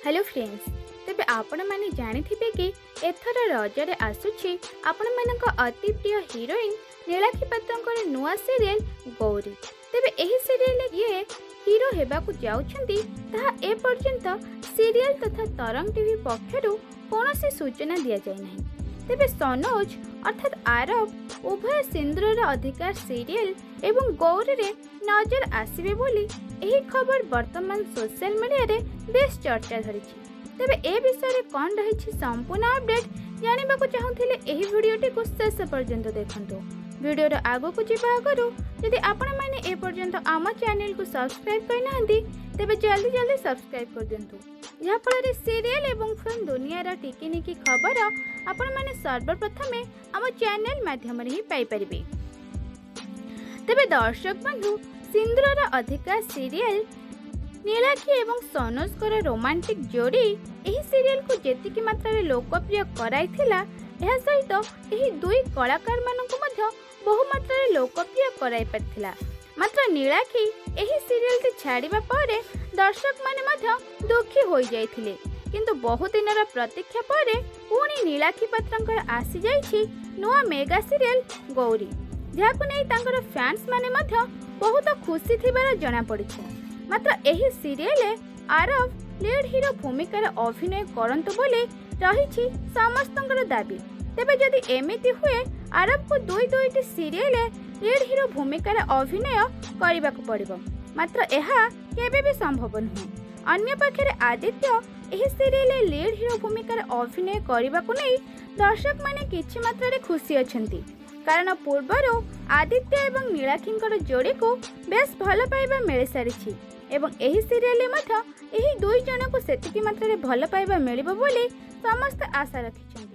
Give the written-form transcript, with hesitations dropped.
Hello friends, तेबे आपण माने जानिथिबे कि एथर रजरे आसुछि आपण मानक अति प्रिय हीरोइन नीलाक्षी पात्रंकर नुआ सीरियल गौरी। तेबे एही सीरियल ये हीरो हेबाकु जाउछंती ताहा ए पर्यंत सीरियल तथा तरंग टीवी पक्षरु कोनोसी सूचना दिया जाय नाही। तेबे सनोज अर्थात आरव उभय सिंदूरर अधिकार सीरियल एवं गौरी रे नजर आसिबे बोली एही खबर वर्तमान सोशल मीडिया रे बेस चर्चा धरिछि। तेबे ए विषय कौन रही संपूर्ण अपडेट जानवा को चाहूले एही वीडियोटी को शेष पर्यंत देखंतु। वीडियो रो आगो को जीवा आगरु यदि आपण माने ए पर्यंत आम चैनल को सब्सक्राइब करनाहंती तेबे जल्दी जल्दी सब्सक्राइब कर दियंतु, जहा फल सीरियल एवं फिल्म दुनिया रा टिकिनिकी खबर आपण माने सर्वप्रथमे आम चैनल माध्यम रे ही पाई परिबे। तेबे दर्शक बंधु, सिंदूरर अधिकार सीरियल नीलाक्षी एवं सनोज रोमांटिक जोड़ी एही सीरियल को जेतिकी मात्रा लोकप्रिय कराइथिला एहा सहित एही दुई कलाकार मानकु मध्य बहु मात्रा लोकप्रिय कराइ परथिला। मात्र नीलाक्षी एही सीरियल ती छाड़िबा परे दर्शक माने मध्य दुखी होई जाइथिले, किंतु बहु दिनर प्रतीक्षा परे पुणी नीलाक्षी पात्रंकर आसी जाइछि नुआ मेगा सीरियल गौरी, जाहाकु नै तांकर फैंस माने मध्य बहुत खुशी थिबार जणा पड़िछि। मात्र एही सीरियल आरव लीड हीरो भूमिकार अभिनय करंतु बोली रही समस्तंकर दाबी। तेबे जदि एमिति हुए आरव को दुईटी सीरियल लीड हीरो भूमिकार अभिनय करबाक पड़िबो, मात्र एहा केबे भी संभव नुहे। अन्य पक्षरे आदित्य एही सीरियल लीड हीरो भूमिकार अभिनय करबाक नै दर्शक माने किछि मात्रा खुशी अछंती, कारण पूर्वरु आदित्य एवं नीलाक्षींकर जोड़ी को बेस भल पाइबा मिल सारिछि एवं एही सीरियल मध्य एही दुई जन को सेतिकी मात्रा भल पाइबा मिलिबो बोली समस्त आशा रखिछन्ति।